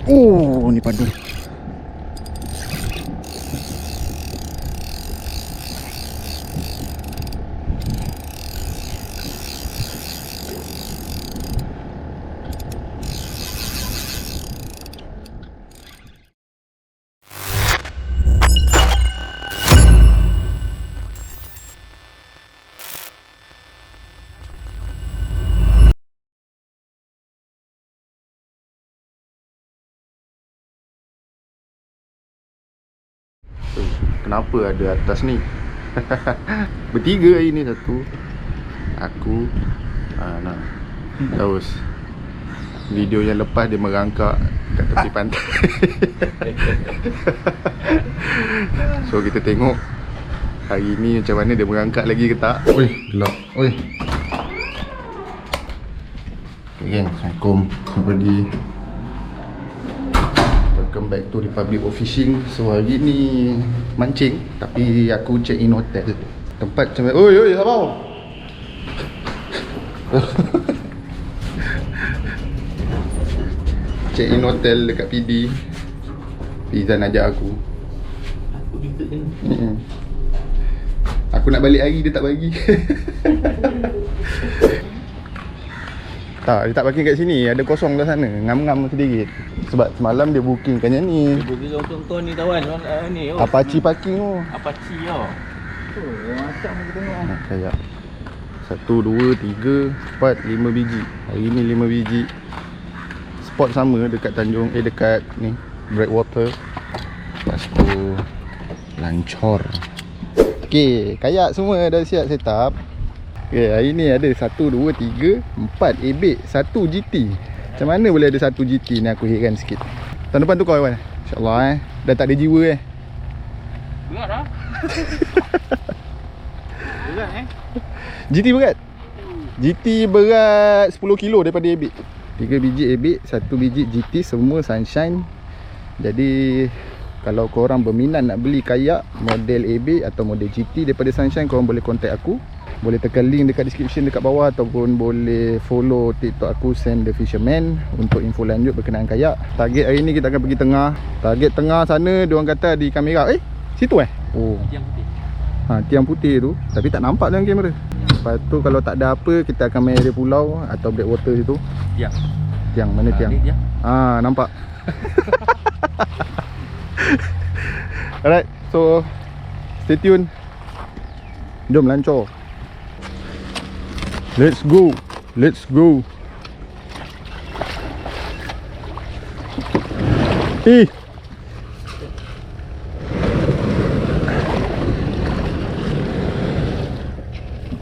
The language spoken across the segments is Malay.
Oh, ni padu. Kenapa ada atas ni? Bertiga hari ni. Satu aku, nah. Terus video yang lepas dia merangkak kat tepi pantai. So kita tengok hari ni macam mana dia merangkak lagi ke tak. Oi, gelap. Oi. Okay, gang. Assalamualaikum. Everybody, welcome back to Republic of Fishing. So hari ni mancing, tapi aku check in hotel. Tempat macam, oi sabar. Check in hotel dekat PD. Pizan ajak aku. Aku nak balik hari, dia tak bagi. Tak, dia tak parking kat sini. Ada kosong kat sana. Ngam-ngam sedikit. Sebab semalam dia bookingkan yang ni. Dia booking untuk kau ni kawan. Ni Apache parking tu. Apache tau. Macam kita tengok. Kayak 1, 2, 3, 4, 5 biji. Hari ni 5 biji. Spot sama dekat Tanjung, dekat ni Breakwater. Lepas tu Lancor. Okay, kayak semua dah siap set up. Okay, hari ni ada 1, 2, 3, 4 ebek, 1 GT. Macam mana boleh ada 1 GT ni, aku heran sikit. Tahun depan tukar kawan. InsyaAllah dah tak ada jiwa Berat lah. Berat GT berat? GT berat 10 kilo daripada ebek. 3 biji ebek, 1 biji GT, semua Sunshine. Jadi kalau korang berminat nak beli kayak model ebek atau model GT daripada Sunshine, korang boleh contact aku. Boleh tekan link dekat description dekat bawah, ataupun boleh follow TikTok aku, Sam the Fisherman, untuk info lanjut berkenaan kayak. Target hari ni kita akan pergi tengah. Target tengah sana, diorang kata di kamera. Situ Oh, Tiang putih. tiang putih tu, tapi tak nampak dalam kamera. Lepas tu kalau tak ada apa, kita akan main area pulau atau breakwater situ. Tiang mana tiang? Ni tiang. Nampak. Alright, so stay tune. Jom Lancor. Let's go. Let's go.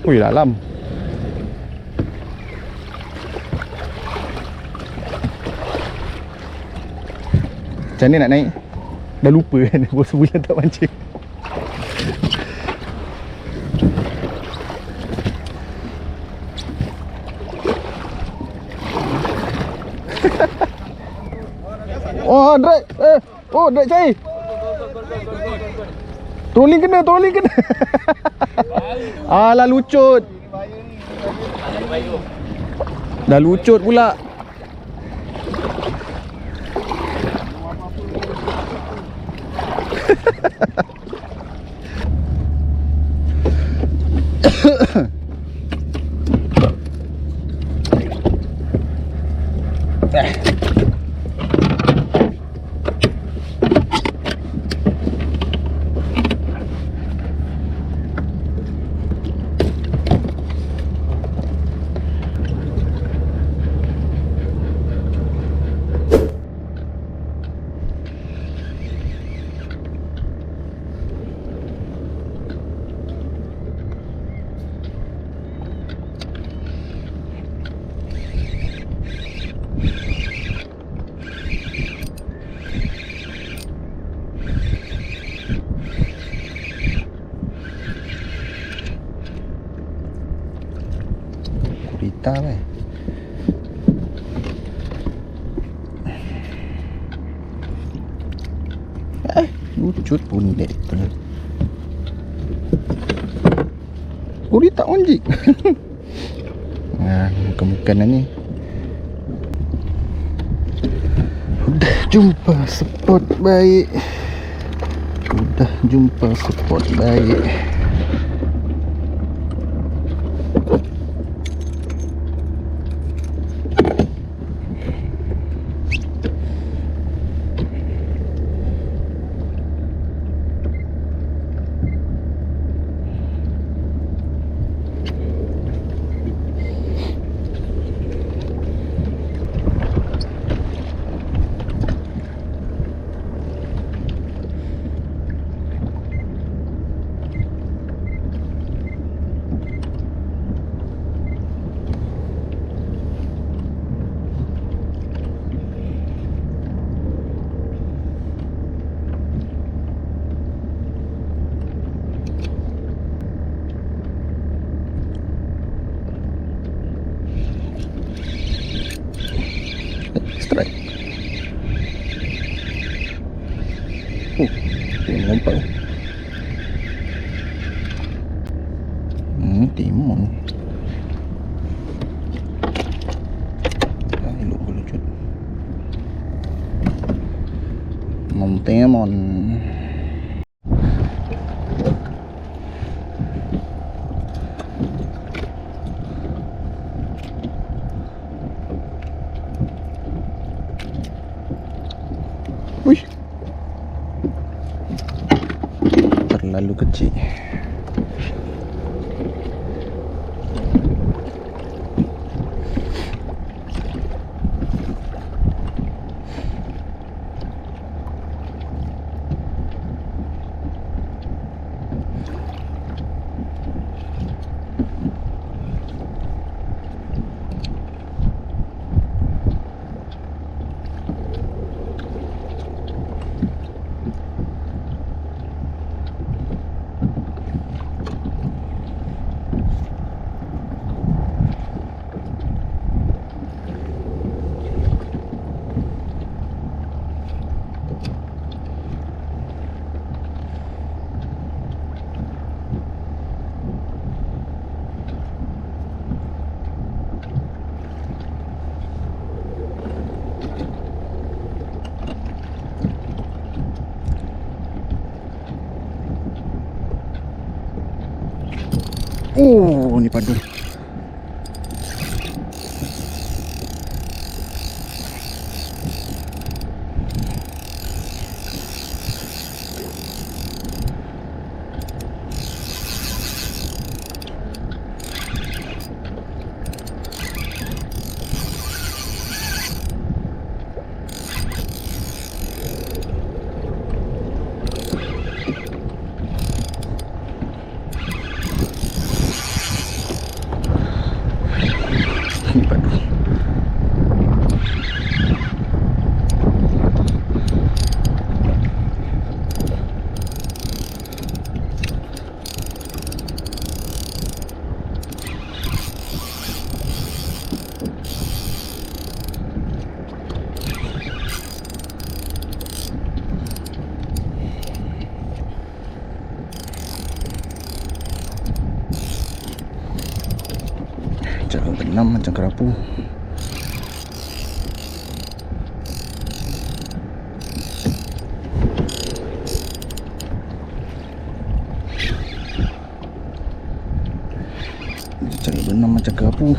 Ui, dalam. Macam ni nak naik? Dah lupa kan. Sebulan tak mancing. Oh, drag. Drag cair. Trolling kena. Alah, lucut. Dah lucut pula. Pita lucut pun dek. Gurita onjik. Bukan-bukan ni. Udah. jumpa spot baik. Sudah jumpa spot baik. Strike. Dia melompat. Timun. Elok berlucut. Timun. Wih, terlalu kecil. Oh, ni padu. Ni padu. Cara benam macam kerapu. Cara benam macam kerapu.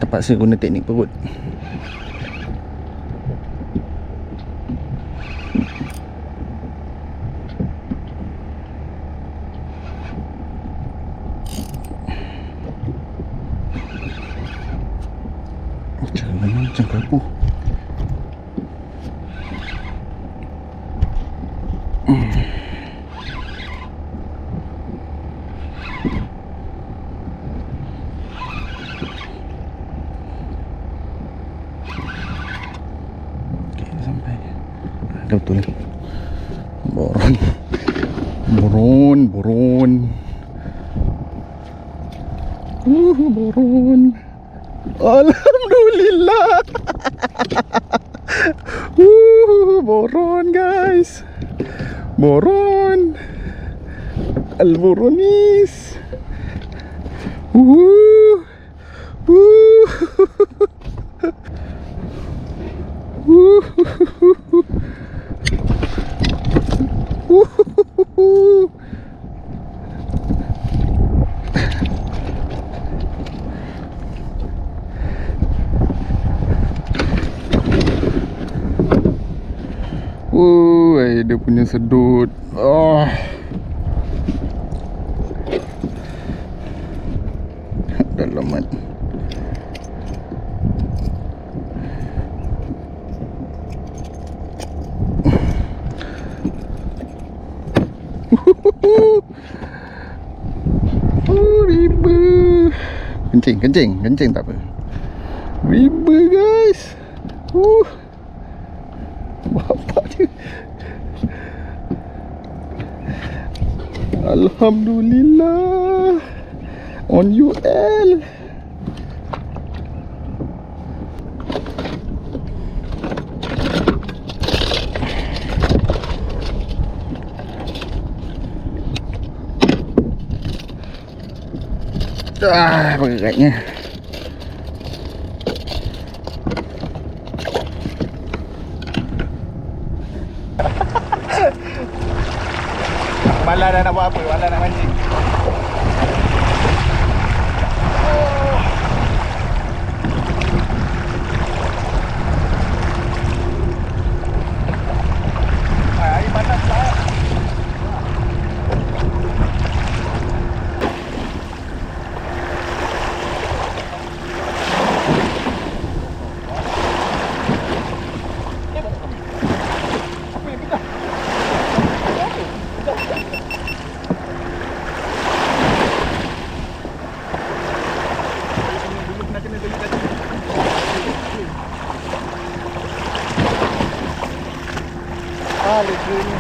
Terpaksa guna teknik perut. Cara benam macam kerapu. ada betul. Boron. Boron. Boron. Alhamdulillah. Boron guys. Boron. Al-Boronis. Dia punya sedut. Dalaman. Riba. Kencing tak apa. Riba guys. Bapak dia. Alhamdulillah. On UL. Beratnya. Malah dah nak buat apa? Malah nak mancing. Air panas pula. Leganya.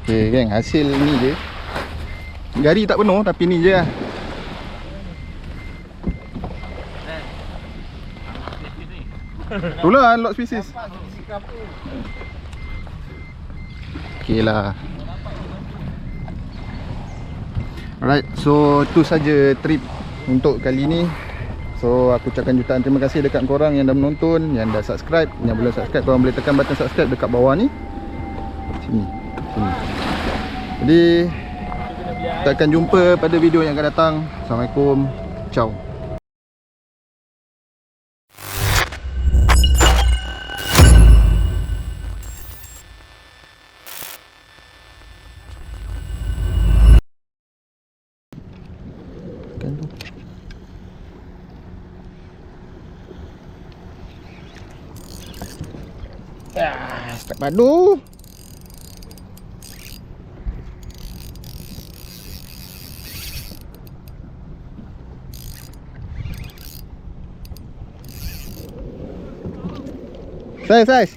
Okay geng, hasil ni je. Jari tak penuh tapi ni je lah. Itulah unlock species. Okay lah. Alright, so tu saja trip untuk kali ni. So aku ucapkan jutaan terima kasih dekat korang yang dah menonton, yang dah subscribe. Yang belum subscribe, korang boleh tekan button subscribe dekat bawah ni. Sini. Jadi kita akan jumpa pada video yang akan datang. Assalamualaikum. Ciao. Start padu. Saiz.